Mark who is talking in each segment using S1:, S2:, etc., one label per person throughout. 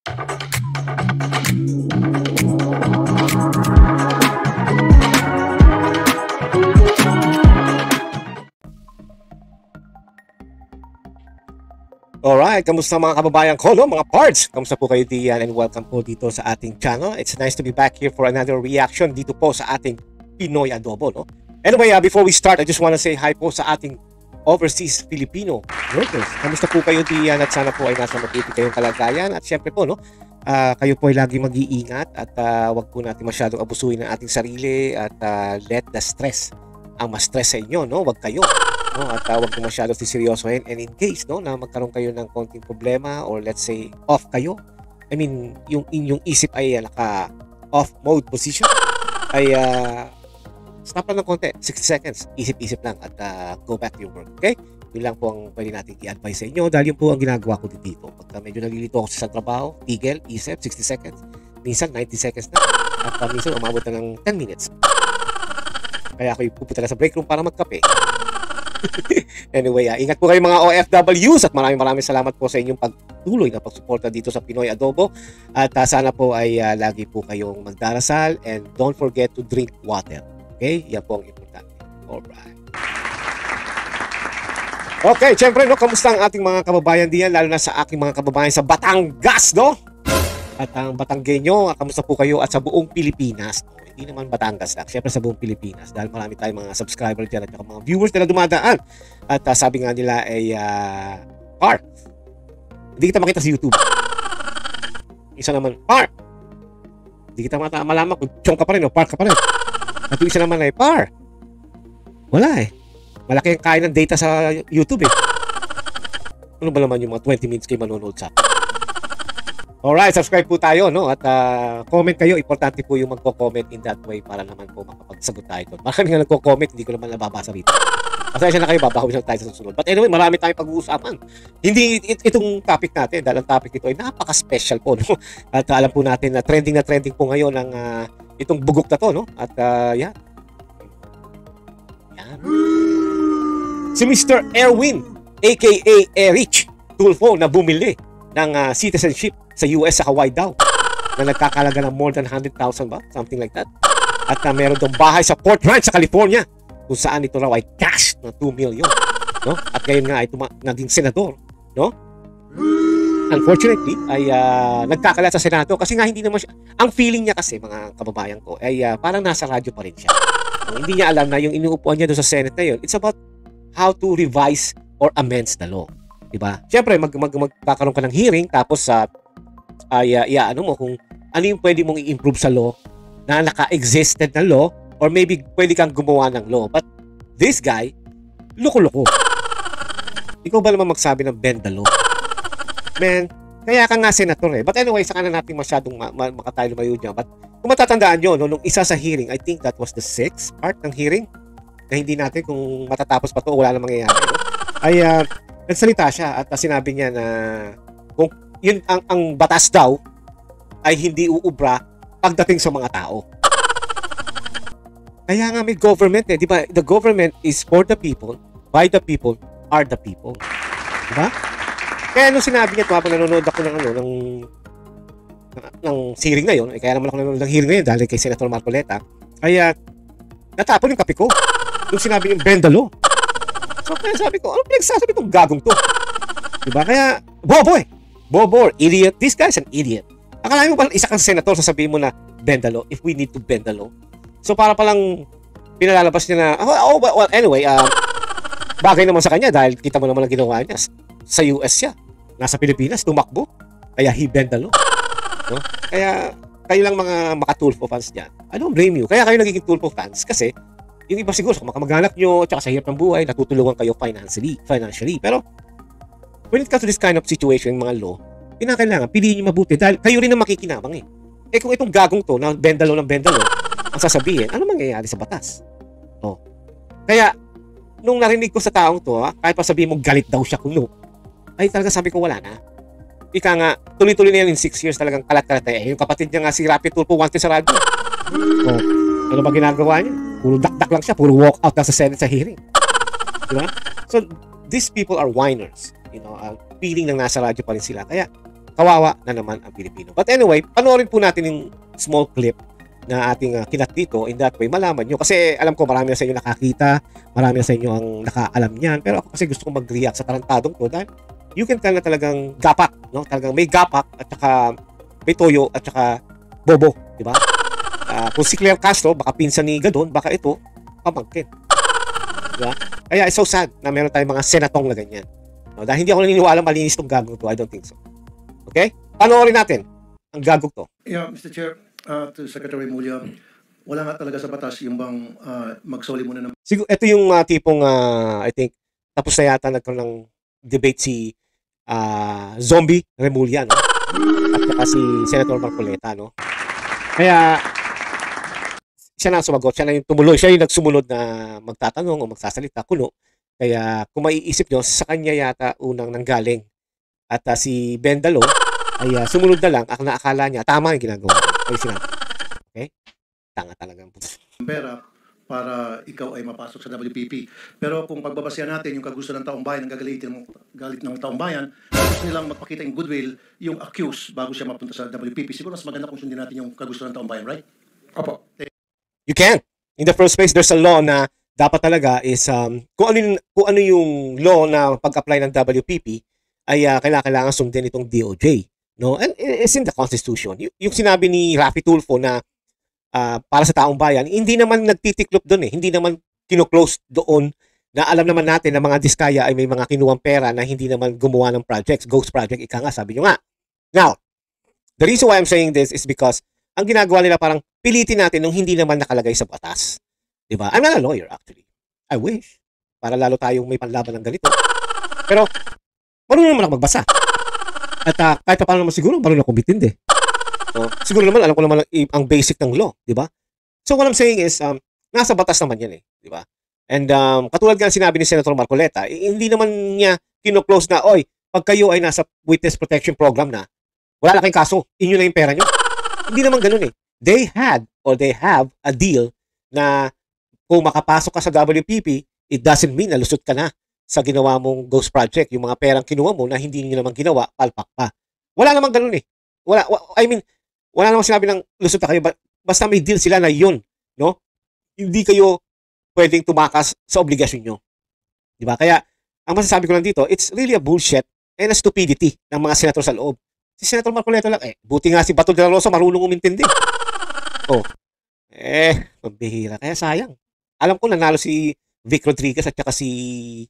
S1: Alright, kamusta mga kababayan ko, no? Mga parts, kamusta po kayo diyan, and welcome po dito sa ating channel. It's nice to be back here for another reaction dito po sa ating Pinoy Adobo, no? Anyway, before we start, I just want to say hi po sa ating overseas Filipino workers. Kamusta po kayo diyan, at sana po ay nasa mabuti kayong kalagayan. At syempre po, no, kayo po ay lagi mag-iingat at wag po natin masyadong abusuin ng ating sarili at let the stress ang ma-stress sa inyo, no? Wag kayo. No, at wag po masyado seryosohin, and in case, no, na magkaroon kayo ng konting problema or let's say off kayo, I mean yung inyong isip ay naka off mode position, ay stop lang ng konti, 60 seconds, isip-isip lang at go back to your work. Okay, yun lang po ang pwede natin i-advise sa inyo, dahil yun po ang ginagawa ko dito. Pagka medyo nalilito ako sa trabaho, tigil, isip, 60 seconds, minsan 90 seconds na, at minsan umabot na ng 10 minutes. Kaya ako pupunta na sa break room para magkape. Anyway, ingat po kayo mga OFWs, at maraming salamat po sa inyong pagtuloy na pagsuporta dito sa Pinoy Adobo, at sana po ay lagi po kayong magdarasal, and don't forget to drink water. Okay? Yan po ang importante. Alright. Okay, syempre, no, kamusta ang ating mga kababayan diyan, lalo na sa aking mga kababayan sa Batangas, no? At ang Batanggenyo, kamusta po kayo, at sa buong Pilipinas, no? Hindi naman Batangas lang, syempre sa buong Pilipinas, dahil marami tayong mga subscriber dyan at mga viewers na dumadaan. At sabi nga nila ay Par, hindi kita makita sa YouTube. Isa naman, Par, hindi kita malaman kung chong ka pa rin o Par ka pa rin. At yung isa naman ay Par, wala eh, malaki ang kain ng data sa YouTube eh. Ano ba naman yung mga 20 minutes kayo manonood sa? Alright, subscribe po tayo, no? At comment kayo. Importante po yung magko-comment in that way para naman po makapagsagot tayo doon. Marami nga nagko-comment, hindi ko naman nababasa rito. Pasensya na kayo, babahawin lang tayo sa susunod. But anyway, marami tayong pag-uusapan. Hindi itong topic natin, dahil ang topic ito ay napaka-special po, no? At alam po natin na trending po ngayon ng itong bugok na to, no? At yan. Si Mr. Erwin, aka Erich Tulfo, na bumili ng citizenship sa US sa Hawaii daw, na nagkakalaga ng more than 100,000 ba? Something like that. At meron daw bahay sa Port Ranch sa California, kung saan ito raw ay cash na 2 million. No? At ngayon nga ay naging senador. No? Unfortunately, ay nagkakalat sa Senado kasi nga hindi naman siya, ang feeling niya kasi, mga kababayan ko, ay parang nasa radyo pa rin siya. Hindi niya alam na yung inuupuan niya doon sa Senate na yun, it's about how to revise or amends the law. Diba? Siyempre, magkakaroon ka ng hearing, tapos ano mo kung ano yung pwede mong i-improve sa law na naka-existed na law, or maybe pwede kang gumawa ng law. But this guy, loko-loko. Ikaw ba naman magsabi ng bend the law? Man, kaya ka nga senator eh. But anyway, saka na natin masyadong makatayo lumayo dyan. But kung matatandaan nyo, no, nung isa sa hearing, I think that was the 6th part ng hearing, na hindi natin kung matatapos pa to, wala na mangyayari. No? Ay, nagsalita siya at sinabi niya na kung yun ang batas daw ay hindi uubra pagdating sa mga tao. Kaya nga may government eh, di ba? The government is for the people, by the people, are the people. Di ba? Kaya nung sinabi niya ito, habang nanonood ako ng hearing na yun, kaya naman ako nanonood ng hearing na yun dahil kay Senator Marcoleta, ay natapon yung kape ko nung sinabi yung bend the law. So kaya sabi ko, ano pinagsasabi itong gagong to? Diba? Kaya, bobo, idiot. This guy's an idiot. Akala mo ba isa kang senator, sasabihin mo na bend the law if we need to bend the law? So para palang pinalalabas niya na, well, anyway, bagay naman sa kanya dahil kita mo naman ang ginawa niya. Sa US siya. Nasa Pilipinas, tumakbo. Kaya he bend the law. No? Kaya kayo lang mga maka-Tulfo fans dyan, I don't blame you. Kaya kayo nagiging Tulfo fans kasi yung iba siguro sa kamag-anak nyo, tsaka sa hirap ng buhay, natutulungan kayo financially. Pero when it comes to this kind of situation, mga law, kinakailangan, piliin nyo mabuti dahil kayo rin ang makikinabang eh. Eh kung itong gagong to, na bendalo, ang sasabihin, ano mangyayari sa batas? Oh. Kaya, nung narinig ko sa taong to, kahit pa sabihin mo galit daw siya kuno, ay talaga sabi ko wala na. Ika nga, tuloy-tuloy na yan in 6 years talagang kalat-kalat na eh. Yung kapatid niya nga si Rapi Tulfo once sa radyo. Oh, ano ba ginagawa niya? Puro dakdak lang siya, puro walk out na sa Senate sa hearing. Diba? So, these people are whiners. You know, feeling nang nasa radyo pa rin sila. Kaya, kawawa na naman ang Pilipino. But anyway, panoorin po natin yung small clip na ating kinat dito. In that way, malaman nyo. Kasi alam ko marami na sa inyo nakakita, marami na sa inyo ang nakaalam niyan. Pero ako kasi gusto kong mag-react sa tarantadong to dahil you can tell na talagang gapak, no? Talagang may gapak at saka may toyo at saka bobo, di ba? Kung si Claire Castro, baka pinsan ni Gadon, baka ito, pamangkin. Di ba? Kaya it's so sad na meron tayong mga senatong na ganyan. No? Dahil hindi ako naniniwala malinis tong gagong to. I don't think so. Okay? Panoorin natin ang gagong to.
S2: Yeah, Mr. Chair, to Secretary Mulya, wala nga talaga sa batas yung bang magsoli muna ng...
S1: Siguro, ito yung tipong, I think, tapos na yata nagkaroon ng debate si Zombie Remulla, no? At saka si Senator Marcoleta, no? Kaya, siya na ang sumagot, siya na yung tumuloy, siya yung nagsumunod na magtatanong o magsasalita, kuno. Kaya, kung maiisip nyo, sa kanya yata unang nanggaling. At si Bendalo ay sumunod na lang, ang naakala niya, tama yung ginagawa. Ay sinabi. Okay? Tanga talaga ang puto.
S2: Pera para ikaw ay mapasok sa WPP. Pero kung pagbabasehan natin yung kagusto ng taong bayan, ang galit ng taong bayan, gusto nilang magpakita yung goodwill, yung accused bago siya mapunta sa WPP. Siguro mas maganda kung sundin natin yung kagusto ng taong bayan, right? Opo.
S1: You can't. In the first place, there's a law na dapat talaga is kung ano yung law na pag-apply ng WPP ay kailangan sundin itong DOJ. No? And it's in the Constitution. Yung sinabi ni Raffy Tulfo na para sa taong bayan, hindi naman nagtitiklop doon eh. Hindi naman kino-close doon na alam naman natin na mga diskaya ay may mga kinuwang pera na hindi naman gumawa ng projects. Ghost project, ika nga, sabi nyo nga. Now, the reason why I'm saying this is because ang ginagawa nila parang pilitin natin nung hindi naman nakalagay sa batas. Diba? I'm not a lawyer actually. I wish. Para lalo tayong may panlaban ng ganito. Pero, marunong naman ako magbasa. At kahit pa paano naman siguro, marunong akong bitindi. So, siguro naman, alam ko naman ang basic ng law, di ba? So, what I'm saying is, nasa batas naman yan eh, di ba? And katulad nga sinabi ni Senator Marcoleta, hindi naman niya kino-close na, oy, pag kayo ay nasa witness protection program na, wala na kayong kaso, inyo na yung pera nyo. Hindi naman ganun eh. They have a deal na kung makapasok ka sa WPP, it doesn't mean na lusot ka na sa ginawa mong ghost project. Yung mga perang kinuha mo na hindi niyo naman ginawa, palpak pa. Wala naman ganun eh. Wala namang sinabi ng lusot na kayo, basta may deal sila na yun, no? Hindi kayo pwedeng tumakas sa obligasyon nyo. Diba? Kaya, ang masasabi ko lang dito, it's really a bullshit and a stupidity ng mga senator sa loob. Si Senator Marcoleta lang, buti nga si Bato de la Rosa marunong umintindi. Mabihira. Kaya sayang. Alam ko nanalo si Vic Rodriguez at saka si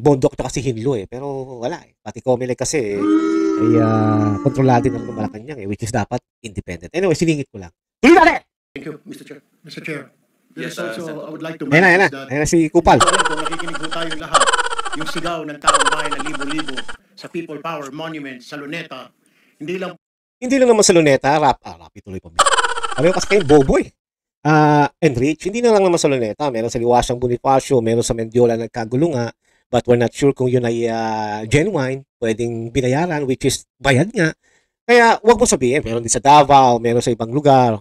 S1: Bondok at saka si Hinlo eh. Pero wala eh. Pati Comelec kasi ay kontrolado ng Malacanang eh, which is dapat independent. Anyway, siningit ko lang. Tuloy natin!
S2: Thank you, Mr. Chair. Mr. Chair,
S3: Yes,
S2: also, I would like to
S1: Ayan na si Kupal.
S2: Kung nakikinig po tayong lahat, yung sigaw ng taong bayan na libo-libo sa People Power Monument sa Luneta, hindi lang
S1: naman sa Luneta, Rapi tuloy pa. Ano kasi kayo, bobo eh. Enrich, hindi na lang naman sa Luneta. Meron sa Liwasang Bonifacio, meron sa Mendiola nagkagulunga, but we're not sure kung yun ay genuine, pwedeng binayaran, which is bayad nga. Kaya wag mo sabihin, meron din sa Davao, meron sa ibang lugar.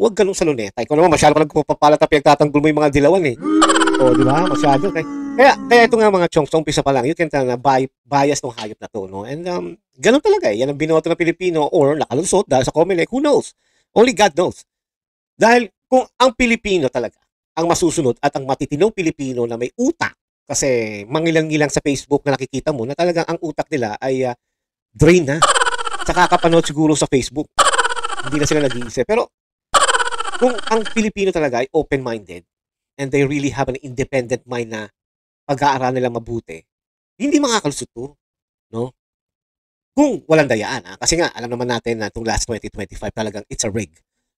S1: Wag ganun sa Luneta. Ikaw naman, masyado ka nagpapalat at pinagtatanggol mo yung mga dilawan eh. Di ba? Masyado. Kaya ito nga mga chongs, umpisa pa lang, you can tell na bias ng hayop na to, no? And ganun talaga eh. Yan ang binoto ng Pilipino or nakalusot dahil sa Comelec, who knows? Only God knows. Dahil kung ang Pilipino talaga, ang masusunod at ang matitinong Pilipino na may utak, kasi mangilang-ilang sa Facebook na nakikita mo na talagang ang utak nila ay drain na. Saka kakapanood siguro sa Facebook. Hindi na sila nag-iisip. Pero kung ang Pilipino talaga ay open-minded and they really have an independent mind na pag-aaralan nila mabuti, hindi makakalusot to. No? Kung walang dayaan. Kasi nga, alam naman natin na itong last 2025 talagang it's a rig.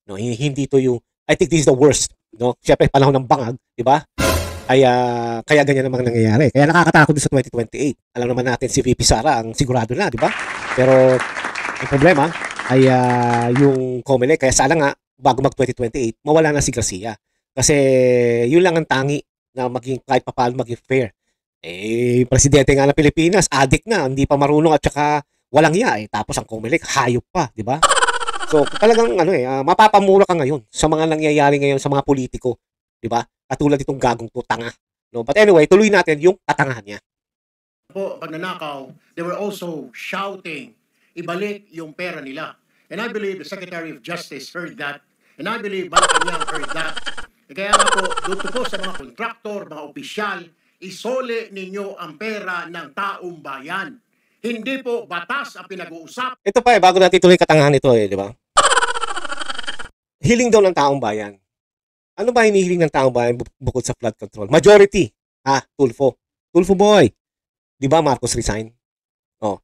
S1: No? Hindi to yung, I think this is the worst. No? Siyempre, panahon ng bangag, di ba? Ay, kaya ganyan namang nangyayari. Kaya nakakatakot din sa 2028. Alam naman natin si VP Sara ang sigurado na, di ba? Pero ang problema ay yung Comelec. Kaya sana nga, bago mag-2028, mawala na si Garcia. Kasi yun lang ang tangi na maging kahit papaano maging fair. Presidente nga ng Pilipinas, addict na, hindi pa marunong at saka walang iya eh. Tapos ang Comelec, hayop pa, di ba? So talagang mapapamura ka ngayon sa mga nangyayari ngayon sa mga politiko, di ba? Katulad itong gagong to, tanga. No? But anyway, tuloy natin yung katangahan niya.
S2: po pagnanakaw, they were also shouting ibalik yung pera nila. And I believe the Secretary of Justice heard that. And I believe Malacanang heard that. Kaya nga po, dito po sa mga kontraktor, mga opisyal, isole ninyo ang pera ng taong bayan. Hindi po batas ang pinag-uusap.
S1: Ito pa bago natin tuloy katangahan ito di ba? Hiling daw ng taong bayan. Ano ba hinihiling ng taong bayan bukod sa flood control? Majority. Tulfo. Tulfo boy. Di ba Marcos resign? Oh.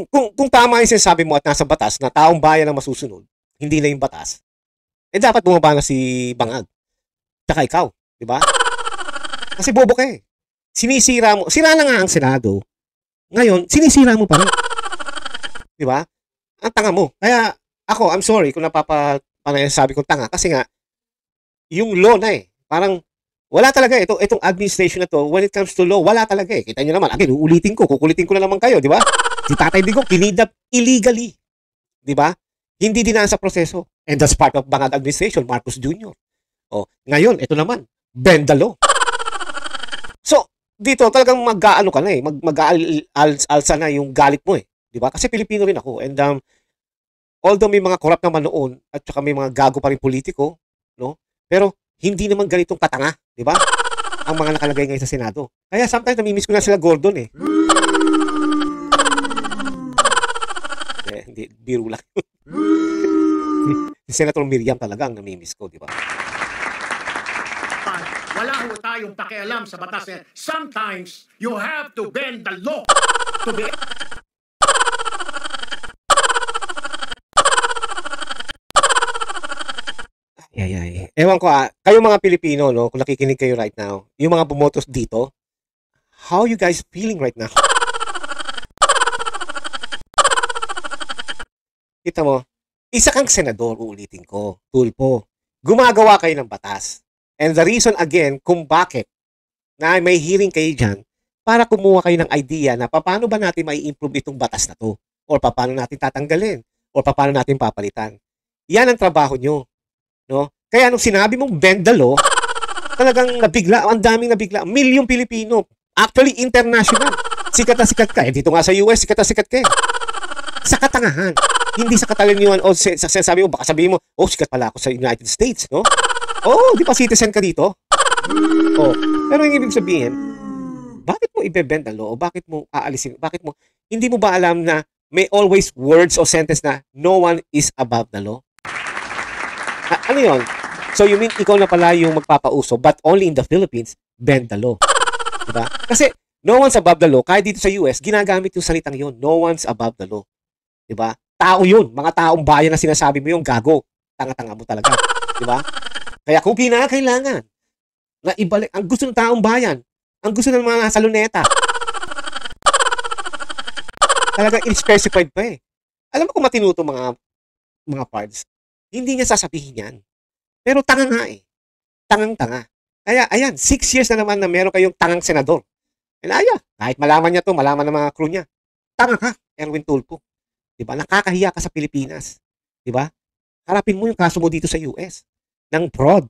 S1: Kung tama yung sinasabi mo at nasa batas na taong bayan ang masusunod, hindi na yung batas, dapat bumaba na si Bangag. Tsaka ikaw. Di ba? Kasi bobo ka eh. Sinisira mo. Sira na nga ang Senado. Ngayon, sinisira mo pa rin. Di ba? Ang tanga mo. Kaya ako, I'm sorry kung sabi kong tanga kasi nga yung law na parang wala talaga itong administration na to when it comes to law, wala talaga Kita niyo naman, again, kukulitin ko na naman kayo, di ba? Si Tatay Digong kinidnap illegally. Di ba? Hindi dinaan sa proseso. And that's part of Bangag administration, Marcos Jr. Ngayon, ito naman, bend the law. So, dito talagang mag-aano ka na mag-aalsa na yung galit mo di ba? Kasi Pilipino rin ako and although may mga corrupt naman noon at saka may mga gago pa rin politiko, no? Pero hindi naman ganitong katanga, di ba? Ang mga nakalagay ngayon sa Senado. Kaya sometimes namimiss ko na sila Gordon hindi, biro lang. Si Senator Miriam talagang namimiss ko, di ba?
S2: Wala ho tayong pakialam sa batas. Sometimes, you have to bend the law to be...
S1: Ewan ko kayo mga Pilipino, no, kung nakikinig kayo right now, yung mga bumotos dito, how you guys feeling right now? Kita mo, isa kang senador, uulitin ko, Tulfo. Gumagawa kayo ng batas. And the reason again kung bakit na may hearing kayo dyan para kumuha kayo ng idea na paano ba natin mai-improve itong batas na to or paano natin tatanggalin or paano natin papalitan. Yan ang trabaho nyo. No? Kaya nung sinabi mong bend the law, talagang nabigla, ang daming nabigla. Milyong Pilipino. Actually, international. Sikat na sikat ka. Dito nga sa US, sikat na sikat ka Sa katangahan. Hindi sa kataliniwan o sabi mo, baka sabihin mo, sikat pala ako sa United States. No? Di pa citizen ka dito? Pero yung ibig sabihin, bakit mo i-bend the law? O bakit mo aalisin? Bakit mo, hindi mo ba alam na may always words o sentence na no one is above the law? Ano yun? So you mean ikaw na pala yung magpapauso but only in the Philippines, bend the law. Diba? Kasi no one's above the law. Kahit dito sa US, ginagamit yung salitang yun. No one's above the law. Diba? Tao yun. Mga taong bayan na sinasabi mo yung gago. Tanga-tanga mo talaga. Diba? Kaya kung kinakailangan na ibalik, ang gusto ng taong bayan, ang gusto ng mga nasa luneta, talaga in-specified pa Alam mo kung matinuto mga parts, hindi niya sasabihin yan. Pero tanga nga Tangang-tanga. Kaya ayan, 6 years na naman na meron kayong tangang senador. And kahit malaman niya to, malaman ng mga crew niya, tanga ka, Erwin Tulfo. Diba? Nakakahiya ka sa Pilipinas. Diba? Harapin mo yung kaso mo dito sa US. Ng fraud.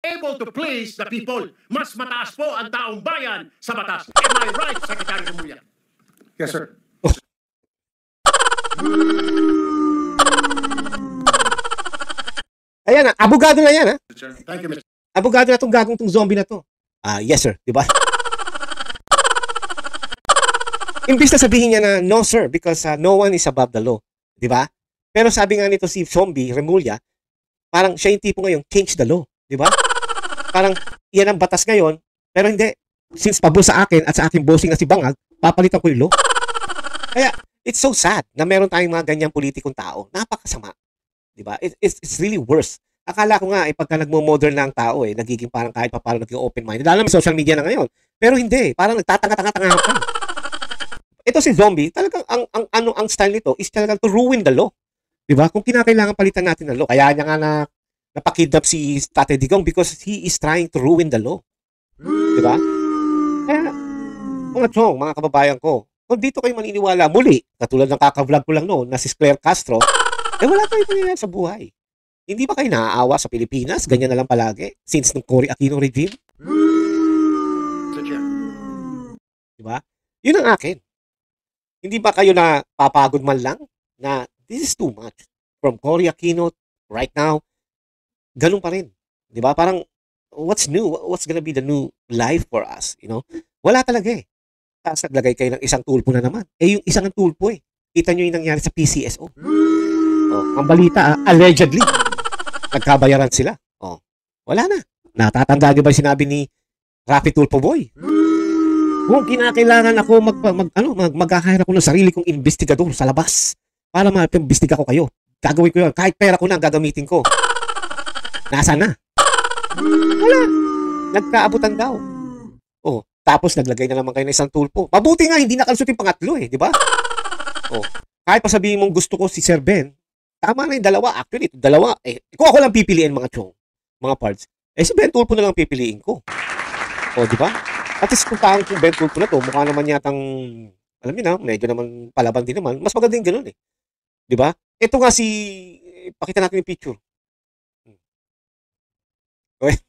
S2: Able to please the people. Mas mataas po ang taong bayan sa batas. Am I right, Secretary Remulla? Yes, sir.
S1: Ayan abogado na yan
S2: Thank you, Mr.
S1: Abogado na tong gagong tong zombie na to. Yes sir, di ba? Imbis na sabihin niya na no sir because no one is above the law, di ba? Pero sabi nga nito si Zombie Remulla, parang siya yung tipo ngayon, change the law, di ba? Parang yan ang batas ngayon, pero hindi. Since pabor sa akin at sa aking bossing na si Bangag, papalitan ko yung law. Kaya it's so sad na meron tayong mga ganyang politikong tao. Napakasama. Di ba? It's really worse. Akala ko nga, pagka nagmo-modern na ang tao, nagiging parang kahit paano naging open-minded. Lalo may social media na ngayon. Pero hindi. Parang nagtatanga-tanga-tanga pa. Ito si Zombie, talagang ang style nito is talagang to ruin the law. Di ba? Kung kinakailangan palitan natin ng law, kaya niya nga napakidnap si Tatay Digong because he is trying to ruin the law. Di ba? Kaya, mga chong, mga kababayan ko, kung dito kayo maniniwala muli, katulad ng kaka-vlog ko lang noon na si Claire Castro, wala tayong pangyayari sa buhay. Hindi ba kayo naaawa sa Pilipinas? Ganyan na lang palagi since ng Cory Aquino regime? Diba? Yun ang akin. Hindi ba kayo na papagod man lang na this is too much? From Cory Aquino right now, ganun pa rin. 'Di ba? Parang what's new? What's gonna be the new life for us, you know? Wala talaga eh. Tapos naglagay kayo ng isang tulpo na naman. Eh yung isang tulpo eh. Kita nyo yung nangyari sa PCSO. Oh, ang balita allegedly nagkabayaran sila. Oh, wala na. Natatanda niyo ba yung sinabi ni Rafi Tulfo Boy? Kung kinakailangan ako mag-hire ako ng sarili kong investigador sa labas para ma-imbestiga ko kayo. Gagawin ko yun. Kahit pera ko na, gagamitin ko. Nasaan na? Wala. Nagkaabutan daw. Oh, tapos naglagay na naman kayo ng isang tulpo. Mabuti nga, hindi nakalusot yung pangatlo eh, di ba? Oh, kahit pa sabihin mong gusto ko si Sir Ben, tama na yung dalawa. Actually, ito dalawa. Eh, kung ako lang pipiliin mga chong, mga parts, eh si Ben Tulfo na lang pipiliin ko. Oh, di ba? At least kung parang yung Ben Tulfo na to, mukha naman yatang, alam niyo na, medyo naman palaban din naman. Mas maganda yung ganun eh. Di ba? Ito nga si, pakita natin yung picture. Okay.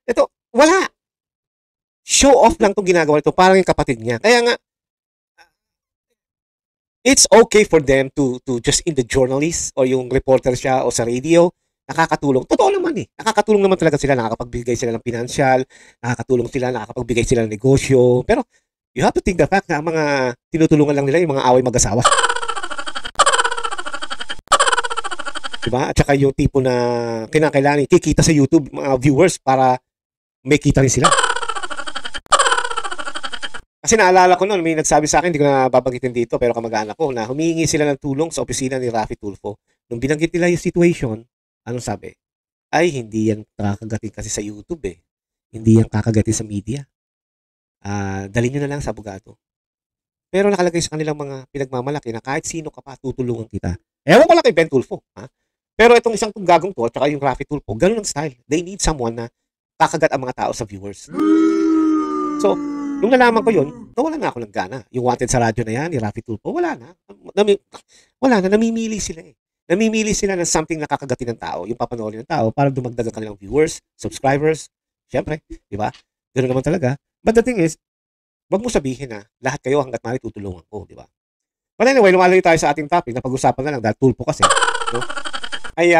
S1: Ito, wala. Show off lang itong ginagawa nito. Parang yung kapatid niya. Kaya nga, it's okay for them to just in the journalist o yung reporter siya o sa radio, nakakatulong. Totoo naman eh. Nakakatulong naman talaga sila. Nakakapagbigay sila ng financial, nakakatulong sila, nakakapagbigay sila ng negosyo. Pero, you have to think the fact na ang mga tinutulungan lang nila yung mga away mag-asawa. Diba? At saka yung tipo na kinakailangan kikita sa YouTube mga viewers para may kita rin sila. Kasi naalala ko noon, may nagsabi sa akin, hindi ko na babanggitin dito, pero kamag-anak ko, na humihingi sila ng tulong sa opisina ni Rafi Tulfo. Nung binanggit nila yung situation, anong sabi? Ay, hindi yan kakagatin kasi sa YouTube eh. Hindi yan kakagatin sa media. Dalhin nyo na lang sa abogado. Pero nakalagay sa kanilang mga pinagmamalaki na kahit sino ka pa, tutulungan kita. Ewan ko lang kay Ben Tulfo. Ha? Pero itong isang gagong to, at saka yung Rafi Tulfo, ganun ang style. They need someone na kakagat ang mga tao sa viewers. So, nung nalaman ko yun, nawalan na ako ng gana. Yung wanted sa radyo na yan, ni Rafi Tulfo, wala na. Wala na, namimili sila eh. Namimili sila ng something na kakagatin ng tao, yung papanoorin ng tao, para dumagdag ang kanilang viewers, subscribers, syempre, di ba? Ganoon naman talaga. But the thing is, wag mo sabihin na lahat kayo hanggat maaari tutulungan ko, di ba? But anyway, lumalayo tayo sa ating topic, napag-usapan na lang dahil Tulfo kasi, no? Ay,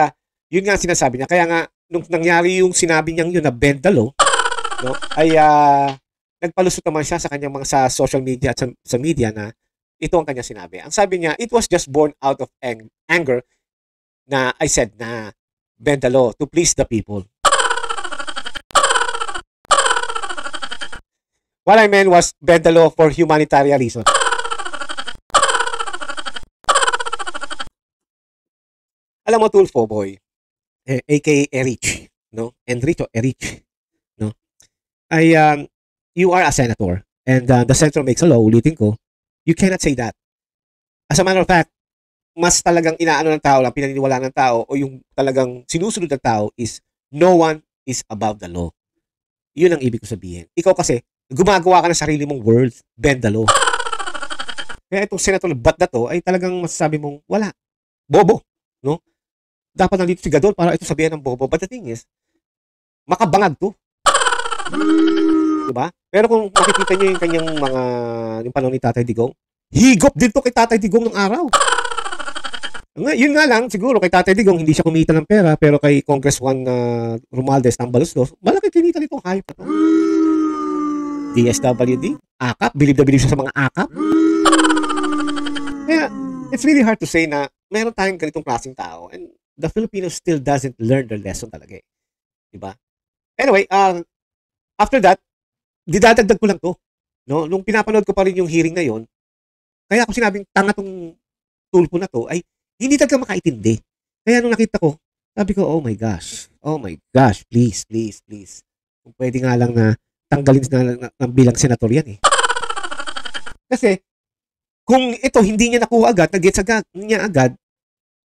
S1: yun nga sinasabi niya. Kaya nga, nung nangyari yung sinabi niyang yun na Bendalo, no, ay nagpalusot naman siya sa kanyang mga sa social media at sa media na ito ang kanyang sinabi. Ang sabi niya, it was just born out of anger na I said na Bendalo to please the people. What I meant was Bendalo for humanitarian reason. Alam mo, Tulfo Boy, aka Erich, no? Enrico Erich, no? Ay, you are a senator and the senator makes a law, ulitin ko, you cannot say that. As a matter of fact, mas talagang inaano ng tao lang, pinaniniwalaan ng tao o yung talagang sinusunod ng tao is no one is above the law. Yun ang ibig ko sabihin. Ikaw kasi, gumagawa ka ng sarili mong words, bend the law. Kaya itong senator bat na to ay talagang masasabi mong wala. Bobo, no? Dapat nandito si Gadol para ito sabihan ng bobo. But the thing is, makabangag to. Diba? Pero kung makikita nyo yung kanyang mga, yung panahon ni Tatay Digong, higop din to kay Tatay Digong ng araw. Yun nga lang, siguro kay Tatay Digong, hindi siya kumita ng pera, pero kay Congressman Romualdez Tambaluslos, malaki kinita nitong hype na to. DSWD, AKAP, believe na believe siya sa mga AKAP. Kaya, it's really hard to say na meron tayong ganitong klaseng tao and the Filipinos still doesn't learn their lesson talaga eh. Diba? Anyway, after that, didadagdag ko lang to. No? Nung pinapanood ko pa rin yung hearing na yon, kaya ako sinabing tanga tong Tulfo na to, ay hindi talaga makaintindi. Kaya nung nakita ko, sabi ko, oh my gosh, please. Kung pwede nga lang na tanggalin na bilang senator yan eh. Kasi, kung ito hindi niya nakuha agad, nag-gets niya agad,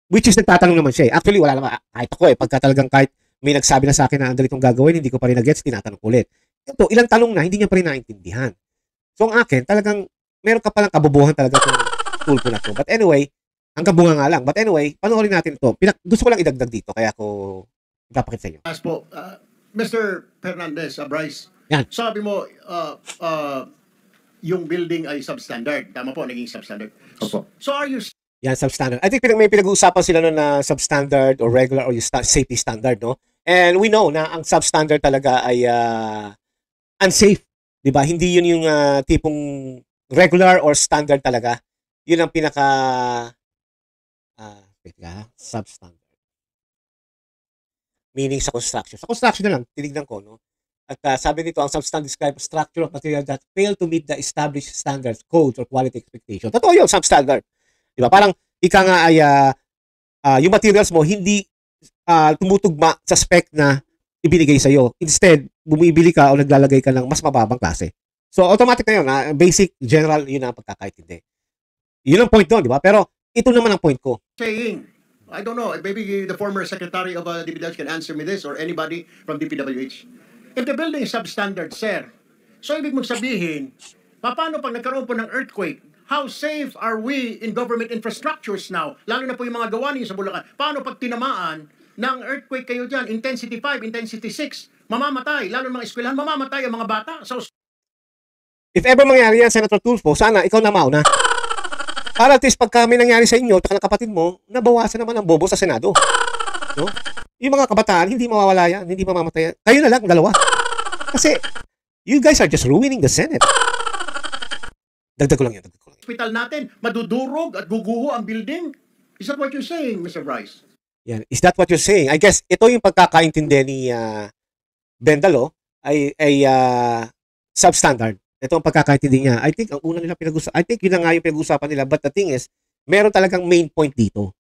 S1: which is nagtatanong naman siya eh. Actually, wala naman, kahit ako eh, pagka talagang kahit may nagsabi na sa akin na ang ganitong gagawin, hindi ko pa rin nag-gets, tinatanong ulit. Ito, ilang tanong na, hindi niya pa rin naintindihan. So, ang akin, talagang, meron ka palang kabubuhan talaga kung Tulfo na to. But anyway, hanggang bunga nga lang. But anyway, panoorin natin ito. Gusto ko lang idagdag dito, kaya ako ipapakita sa inyo.
S2: As po, Mr. Fernandez, Bryce,
S1: Yan.
S2: Sabi mo, yung building ay substandard. Tama po, naging substandard.
S3: Opo.
S2: So are you
S1: Yan, substandard. I think may pinag-uusapan sila nun na substandard or regular or yung safety standard, no? And we know na ang substandard talaga ay unsafe. Di ba? Hindi yun yung tipong regular or standard talaga. Yun ang pinaka substandard. Meaning sa construction. Sa construction na lang, tinignan ko, no? At sabi nito, ang substandard describe a structure of material that fail to meet the established standards, codes, or quality expectation. Totoo yun, substandard. Di ba? Parang ika nga ay yung materials mo hindi tumutugma sa spec na ibinigay sa'yo. Instead, bumibili ka o naglalagay ka ng mas mababang klase. So, automatic na yun. Basic, general, yun ang pagkakaintindi. Yun ang point doon, di ba? Pero ito naman ang point ko.
S2: saying? I don't know. Maybe the former secretary of DPWH can answer me this or anybody from DPWH. If the building is substandard, sir, so ibig mong sabihin, paano pag nagkaroon po ng earthquake? How safe are we in government infrastructures now? Lalo na po yung mga gawa niyo sa Bulacan. Paano pag tinamaan ng earthquake kayo dyan, intensity 5, intensity 6, mamamatay. Lalo ng mga eskwelahan, mamamatay ang mga bata. So,
S1: If ever mangyari yan, Senator Tulfo, sana ikaw na mauna. Para at least pagka may nangyari sa inyo, taka ng kapatid mo, nabawasan naman ang bobo sa Senado. No? Yung mga kabataan, hindi mawawala yan, hindi mamamatay yan. Kayo na lang, dalawa. Kasi, you guys are just ruining the Senate. Dagdag ko lang yan.
S2: hospital natin, madudurog at guguho ang building. Is that what you're saying, Mr. Bryce?
S1: Yan. Is that what you're saying? I guess, ito yung pagkakaintindi ni Bendalo ay substandard. Ito ang pagkakaintindi niya. I think, ang una nila pinag-usapan, I think yun na nga yung pinag-usapan nila. But the thing is, meron talagang main point dito.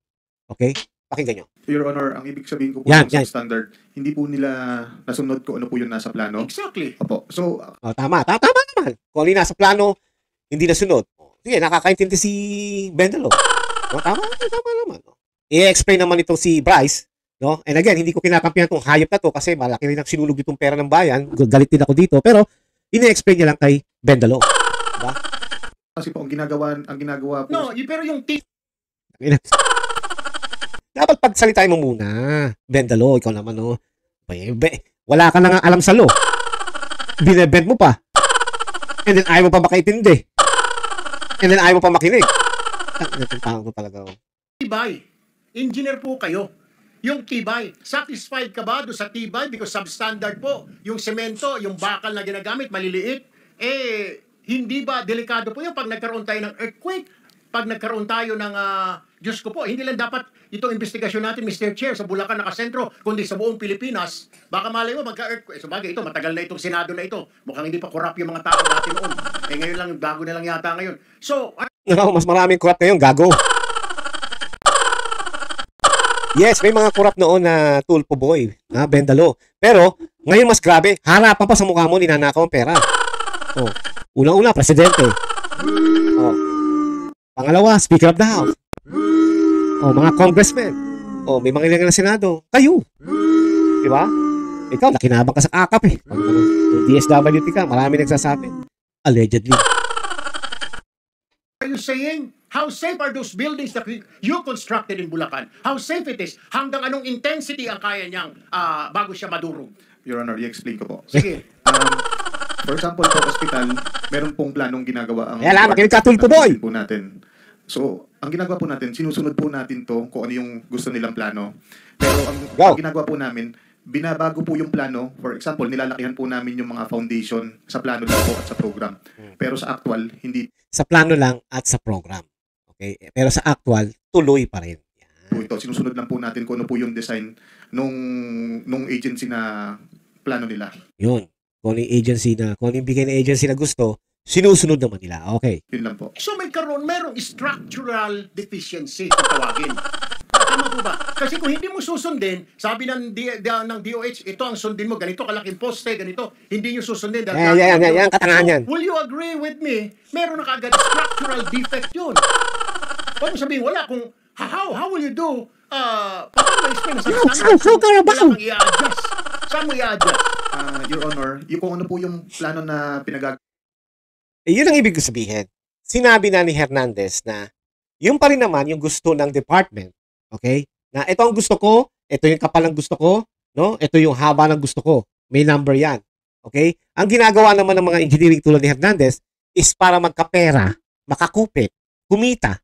S1: Okay? Pakinggan nyo.
S3: Your Honor, ang ibig sabihin ko po
S1: Yan,
S3: ng
S1: yan.
S3: substandard, hindi po nila nasunod ko ano po yung nasa plano.
S2: Exactly.
S3: Opo. So,
S1: Oh, tama. Tama naman. Kung ano yung nasa plano, hindi nasunod. Sige, nakakaintindi si Bendalo. No, tama naman. No? I-explain naman ito si Bryce. No? And again, hindi ko kinakampihan itong hayop na to kasi malaki rin ang sinulog ditong pera ng bayan. Galit din ako dito. Pero, ini-explain niya lang kay Bendalo. Diba?
S3: kasi po ang ginagawa po.
S2: No, pero yung
S1: Dapat pagsalitain mo muna. Bendalo, ikaw naman, no? Wala ka na nga alam sa law. Binebend mo pa. And then ayaw mo pa makaintindi. And then ayaw mo pa makinig. Itong tao ko talaga.
S2: tibay. Engineer po kayo. Yung tibay, satisfied ka ba doon sa tibay? Because substandard po. Yung semento, yung bakal na ginagamit, maliliit. Hindi ba delikado po yun pag nagkaroon tayo ng earthquake? Pag nagkaroon tayo ng, Diyos ko po, hindi lang dapat itong investigasyon natin, Mr. Chair, sa Bulacan nakasentro, kundi sa buong Pilipinas. Baka malay mo, magka-earthquake. So bagay ito, matagal na itong Senado na ito. Mukhang hindi pa corrupt yung mga tao dati noon. Ngayon lang, bago na lang yata ngayon. So,
S1: Mas maraming corrupt ngayon, gago. Yes, may mga corrupt noon na Tulfo boy, Bendalo. Pero, ngayon mas grabe, harapan pa sa mukha mo, ninanakaw ang pera. Oh, unang-una, presidente. Oh. Pangalawa, Speaker of the House. Oh, mga congressmen. Oh, may mga ilang na Senado. Kayo. Di ba? Ikaw, nakinabang ka sa akap eh. Pag DSWT ka, marami nagsasabi. Allegedly.
S2: are you saying, how safe are those buildings that you constructed in Bulacan? How safe it is? Hanggang anong intensity ang kaya niyang bago siya madurog?
S3: Your Honor, i-explain ko po.
S2: Sige.
S3: For example, po hospital, meron pong planong ginagawa ang
S1: Kaya lang, makinig ka, Tulfo boy!
S3: po natin. So, ang ginagawa po natin, sinusunod po natin to kung ano yung gusto nilang plano. Pero ang ginagawa po namin, binabago po yung plano. For example, nilalakihan po namin yung mga foundation sa plano lang po at sa program. Pero sa actual, hindi
S1: Sa plano lang at sa program. Okay? Pero sa actual, tuloy pa rin. Yan.
S3: po ito. Sinusunod lang po natin kung ano po yung design nung agency na plano nila.
S1: Yun. Kung ano yung agency na, kung ano yung bigay ng agency na gusto, sinusunod naman nila. Okay.
S3: Yun lang po.
S2: So merong structural deficiency kung tawagin. Tama po ba? Kasi kung hindi mo susundin, sabi ng DOH, ito ang sundin mo, ganito kalaking poste, ganito, hindi nyo susundin.
S1: Yan, katangahan yan.
S2: Will you agree with me? Meron na kagad structural defect yun. Paano sabihin, wala kung, how will you do, paano explain sa standard? Wala kang i-adjust. Saan mo i-adjust?
S3: Your Honor, yung kung ano po yung plano na pinagagawa
S1: Yun ang ibig sabihin. Sinabi na ni Hernandez na yung pa rin naman yung gusto ng department. Okay? Na ito ang gusto ko, ito yung kapal ng gusto ko, no? Ito yung haba ng gusto ko. May number yan. Okay? Ang ginagawa naman ng mga engineering tulad ni Hernandez is para magkapera, makakupit, kumita.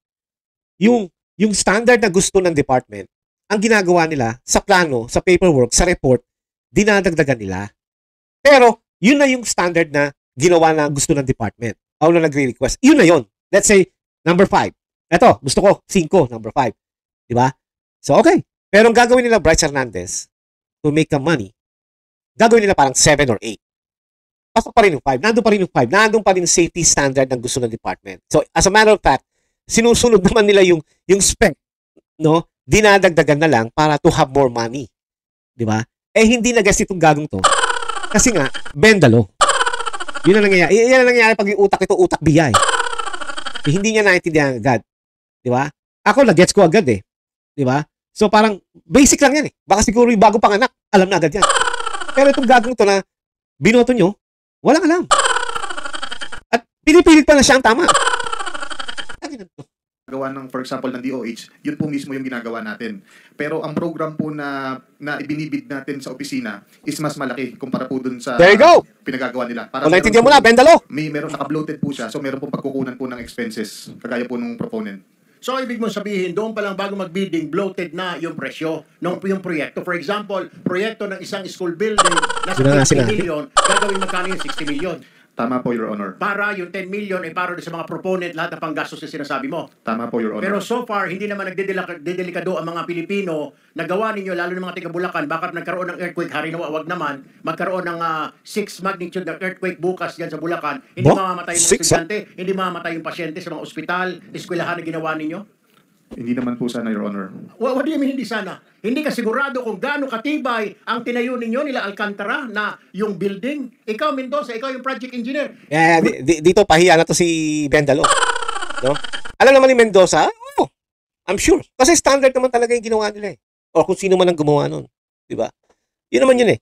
S1: Yung standard na gusto ng department, ang ginagawa nila sa plano, sa paperwork, sa report, dinadagdagan nila. Pero, yun na yung standard na ginawa na gusto ng department. O na nagre-request. Yun na yun. Let's say, number 5. Eto, gusto ko, 5, number 5. Diba? So, okay. Pero ang gagawin nila, Bryce Hernandez, to make the money, gagawin nila parang 7 or 8. Pasok pa rin yung 5. Nandun pa rin yung 5. Nandun pa rin yung safety standard ng gusto ng department. So, as a matter of fact, sinusunod naman nila yung spec, no? Dinadagdagan na lang para to have more money. Di ba? Eh, hindi na guess itong gagong to. Kasi nga, bendalo. Yun ang nangyayari. Yan ang nangyayari pag yung utak ito, utak biyay. Eh, hindi niya naintindihan agad. Di ba? Ako, na-gets ko agad eh. Di ba? So, parang, basic lang yan eh. Baka siguro yung bago panganak, alam na agad yan. Pero itong gagong to na binoto nyo, walang alam. At pinipilit pa na siya ang tama.
S3: Gawa ng, for example, ng DOH, yun po mismo yung ginagawa natin. Pero ang program po na ibinibid natin sa opisina is mas malaki kumpara po dun sa
S1: There you go!
S3: pinagagawa nila.
S1: Kung naintindihan mo na, bendalo!
S3: Meron naka-bloated po siya, so meron pong pagkukunan po ng expenses, kagaya po nung proponent.
S2: So, ibig mong sabihin, doon pa lang bago mag-bidding, bloated na yung presyo ng yung proyekto. For example, proyekto ng isang school building na sa 50 million, gagawin magkano yung 60 million.
S3: Tama po, Your Honor.
S2: Para yung 10 million ay para sa mga proponent, lahat ng panggastos na sinasabi mo.
S3: Tama po, Your Honor.
S2: Pero so far, hindi naman nagdedelikado ang mga Pilipino na gawa ninyo, lalo ng mga taga Bulacan, bakit nagkaroon ng earthquake, harinawa, wag naman, magkaroon ng 6 magnitude na earthquake bukas dyan sa Bulacan, hindi mamamatay yung mga estudyante, hindi mamamatay yung pasyente sa mga ospital, eskwelahan na ginawa ninyo?
S3: Hindi naman po sana, Your Honor.
S2: What do you mean hindi sana? Hindi ka sigurado kung gaano katibay ang tinayo ninyo nila Alcantara na yung building? Ikaw, Mendoza, ikaw yung project engineer.
S1: Yeah, dito pahiya na to si Bendalo. No? Alam naman ni Mendoza, oh, I'm sure. Kasi standard naman talaga yung ginawa nila eh. O kung sino man ang gumawa nun. Diba? Yun naman yun eh.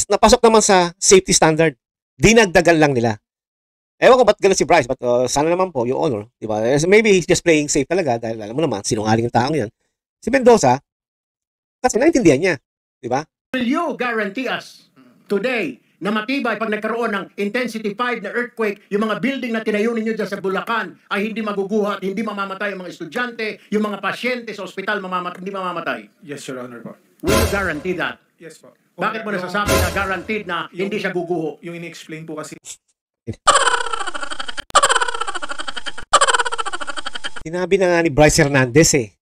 S1: Napasok naman sa safety standard. Dinagdagan lang nila. Ewan ko ba't ganun si Bryce, but sana naman po, yung honor, di ba? Maybe he's just playing safe talaga dahil alam mo naman, sinungaling yung taong yan. Si Mendoza, kasi naintindihan niya, di ba?
S2: Will you guarantee us today na matibay pag nagkaroon ng intensity 5 na earthquake, yung mga building na tinayo ninyo dyan sa Bulacan ay hindi maguguhat, hindi mamamatay yung mga estudyante, yung mga pasyente sa ospital hindi mamamatay?
S4: Yes, Your Honor po.
S2: Will you guarantee that?
S4: Yes po.
S2: Bakit mo nasasabi na guaranteed na hindi siya guguho?
S4: Yung ini-explain po kasi
S1: Sinabi na nga ni Bryce Hernandez eh.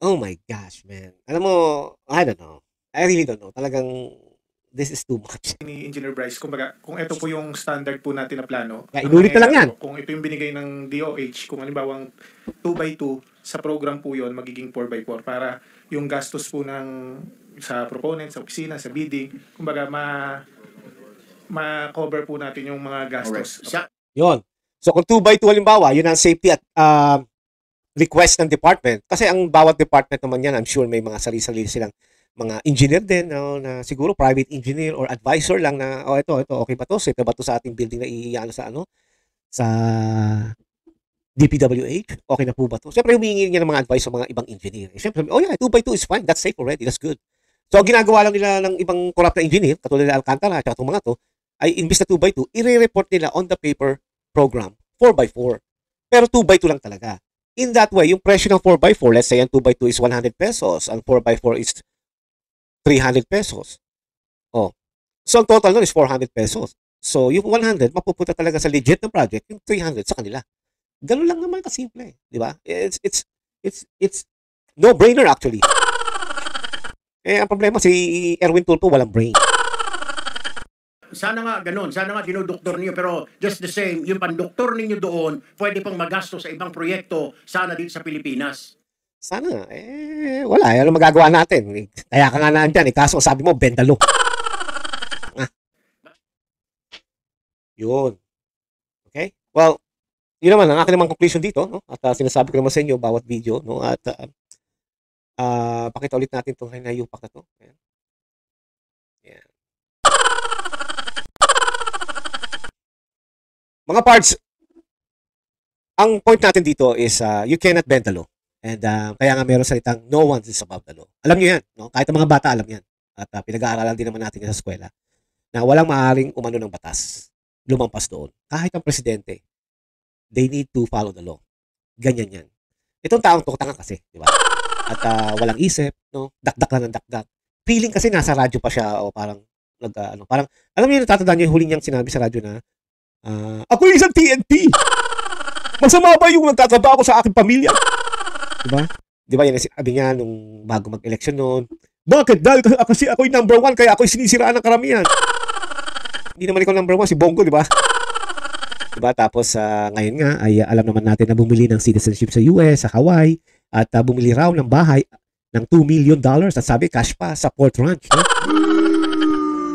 S1: Oh my gosh, man. Alam mo, I don't know. I really don't know. Talagang, this is too much.
S4: ni Engineer Bryce, kumbaga, kung ito po yung standard po natin na plano.
S1: Yeah, inulit na lang yan.
S4: Kung ito yung binigay ng DOH, kung halimbawa 2x2 sa program po yun, magiging 4x4 para yung gastos po sa proponent, sa opisina, sa bidding, kumbaga ma-cover po natin yung mga gastos.
S1: Yun. So kung 2x2 halimbawa, yun ang safety at request ng department. Kasi ang bawat department naman yan, I'm sure may mga sarili-sarili silang mga engineer din, no, na siguro private engineer or advisor lang na, ito, okay ba to? Safe ba to sa ating building na iano sa DPWH? Okay na po ba to? Siyempre, humingi niya ng mga advice sa mga ibang engineer. Siyempre, 2x2 is fine. That's safe already. That's good. So, ang ginagawa lang nila ng ibang corrupt na engineer, katulad ng Alcantara at itong mga to, ay imbis na 2x2, i-report nila on the paper program 4x4. Pero 2x2 lang talaga. In that way, yung presyo ng 4x4, let's say ang 2x2 is 100 pesos, ang 4x4 is 300 pesos. Oh. So, ang total nun is 400 pesos. So, yung 100, mapupunta talaga sa legit na project, yung 300 sa kanila. Ganun lang naman kasimple. Di ba? It's no-brainer actually. Ang problema, si Erwin Tulfo walang brain.
S2: Sana nga ganun, sana nga dinudoktor niyo, pero just the same, yung pandoktor ninyo doon, pwede pang magasto sa ibang proyekto, sana dito sa Pilipinas.
S1: Sana, wala, ano magagawa natin? Kaya ka nga nandyan, kaso sabi mo, bendalo. Yun. Okay? Well, yun naman, ang akin namang conclusion dito, no? At sinasabi ko naman sa inyo, bawat video, no? At pakita ulit natin itong hinayupak na to. Ayan. Ayan. Mga parts, ang point natin dito is you cannot bend the law. And kaya nga meron salitang no one is above the law. Alam nyo yan. No? Kahit ang mga bata alam yan. At pinag-aaralan din naman natin sa eskwela. na walang maaaring umano ng batas, lumampas doon. Kahit ang presidente, they need to follow the law. Ganyan yan. Itong taong to, tanga kasi, di ba? At walang isip, no? Dakdak lang ng dakdak. Feeling kasi nasa radyo pa siya o parang parang alam niyo natatandaan niyo yung huling niyang sinabi sa radyo na ako yung isang TNT. Masama ba yung nagtatrabaho ko sa aking pamilya? Di ba? Di ba yan ang sinabi niya nung bago mag-election noon? Bakit? Dahil kasi ako yung number 1 kaya ako yung sinisiraan ng karamihan. Hindi naman ikaw number 1, si Bongo, di ba? Diba? Tapos ngayon nga ay alam naman natin na bumili ng citizenship sa US, sa Hawaii, at bumili raw ng bahay ng $2 million at sabi cash pa sa Port Ranch. No?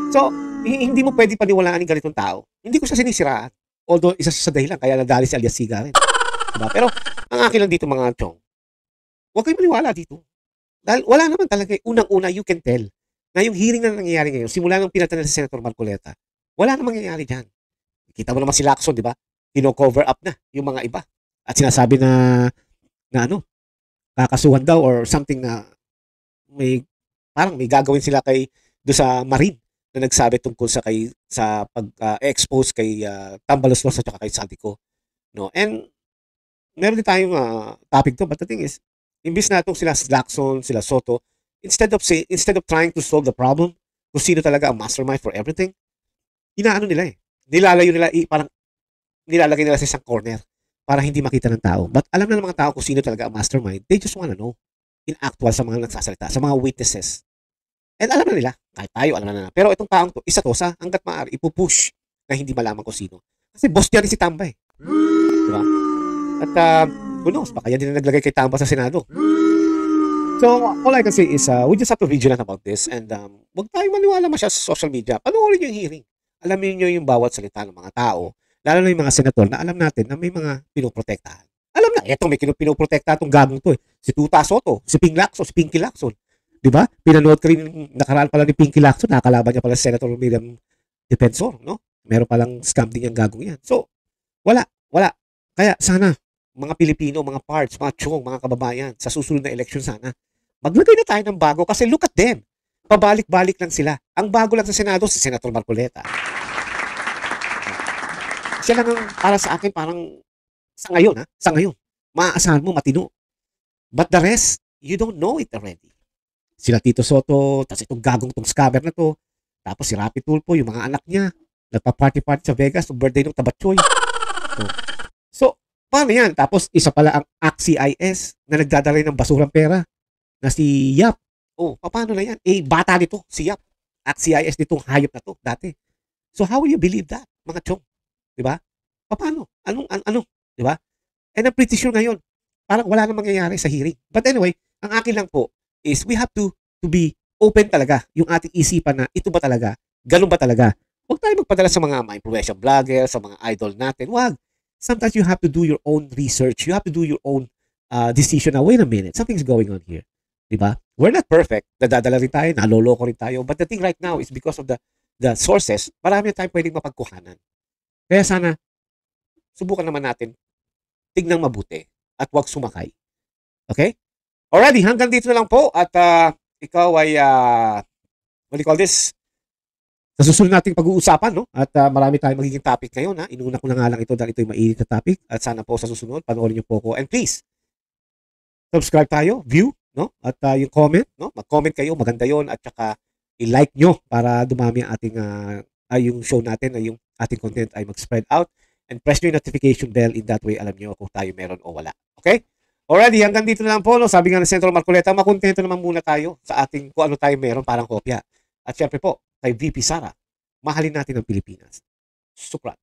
S1: So, hindi mo pwede paniwalaan ng ganitong tao. Hindi ko siya sinisiraan. Although, isa siya sa dahilan, kaya nadali si Alias Siga rin. Diba? Pero, ang akin lang dito mga chong, huwag kayong maniwala dito. Dahil wala naman talaga, unang-una, you can tell, na yung hearing na nangyayari ngayon, simula ng pinatan si Senator Marcoleta, wala namang nangyayari dyan. Kita mo naman si Lacson, di ba? Kino-cover up na yung mga iba. At sinasabi na kakasuhan daw or something na parang may gagawin sila do sa Marine na nagsabi tungkol sa pag-expose kay Tambaloslos at saka kay Saldico. No? And meron din tayong topic to, but the thing is, imbis na itong sila Lacson, sila Soto, instead of trying to solve the problem, kung sino talaga ang mastermind for everything, inaano nila nilalayo nila, parang nilalagay nila sa isang corner para hindi makita ng tao. But alam na ng mga tao kung sino talaga ang mastermind. They just wanna know in actual sa mga nagsasalita, sa mga witnesses. And alam na nila, kahit tayo alam na nila. Pero itong taong to, isa to sa hanggat maaari, ipupush na hindi malaman kung sino. Kasi boss niya rin si Tamba Diba? At who knows, baka yan din na naglagay kay Tamba sa Senado. So, all I can say is, we just have to be vigilant about this and huwag tayong maniwala masyado sa social media. Panoorin yung hearing. Alamin nyo yung bawat salita ng mga tao, lalo na yung mga senator na alam natin na may mga pinoprotektahan. Alam na, eto may pinoprotektahan itong gagong to Si Tuta Soto, si Ping Lacson, si Pinky Lacson. Diba? Pinanood ka rin, nakaraan pala ni Pinky Lacson, nakakalaban niya pala si Senator Miriam Defensor, no? Meron palang scam din yung gagong yan. So, wala. Kaya sana, mga Pilipino, mga parts, mga chong, mga kababayan, sa susunod na election sana, maglagay na tayo ng bago kasi look at them. Pabalik-balik lang sila. Ang bago lang sa Senado, si Senator Marcoleta. Siya lang ang para sa akin parang sa ngayon, maaasahan mo matino. But the rest, you don't know it already. Sila Tito Soto, tapos itong gagong tong scammer na to, tapos si Rapi Tulfo, yung mga anak niya, nagpa-party-party sa Vegas, yung birthday ng Tabatchoy. So, paano yan? Tapos isa pala ang ACT-CIS na nagdadala ng basurang pera na si Yap. Paano na yan? Bata nito, si Yap. ACT-CIS nitong hayop na to, dati. So, how will you believe that, mga chong? Diba? Paano? Ano? Diba? And I'm pretty sure ngayon, parang wala nang mangyayari sa hearing. But anyway, ang akin lang po is we have to be open talaga yung ating isipan na ito ba talaga? Ganun ba talaga? Huwag tayo magpadala sa mga influential vlogger, sa mga idol natin. Huwag. Sometimes you have to do your own research. You have to do your own decision. Now, wait a minute. Something's going on here. Diba? We're not perfect. Nadadala rin tayo, naloloko rin tayo. But the thing right now is because of the sources, marami na tayo pwedeng mapagkuhanan. Kaya sana, subukan naman natin, tignan mabuti at huwag sumakay. Okay? Alrighty, hanggang dito na lang po at ikaw ay, what do you call this? Sa susunod nating pag-uusapan, no? At marami tayong magiging topic ngayon, ha? Inuna ko na nga lang ito dahil ito yung mainit na topic. At sana po sa susunod, panoorin niyo po ko. And please, subscribe tayo, view, no? At yung comment, no? Mag-comment kayo, maganda yon at saka i-like nyo para dumami ang ating yung show natin, yung ating content ay mag-spread out. And press nyo yung notification bell. In that way, alam nyo kung tayo meron o wala. Okay? Already, hanggang dito na lang po. No? Sabi nga ng Senator Marcoleta, makontento naman muna tayo sa ating kung ano tayo meron parang kopya. At syempre po, kay VP Sara, mahalin natin ang Pilipinas. Sukrat.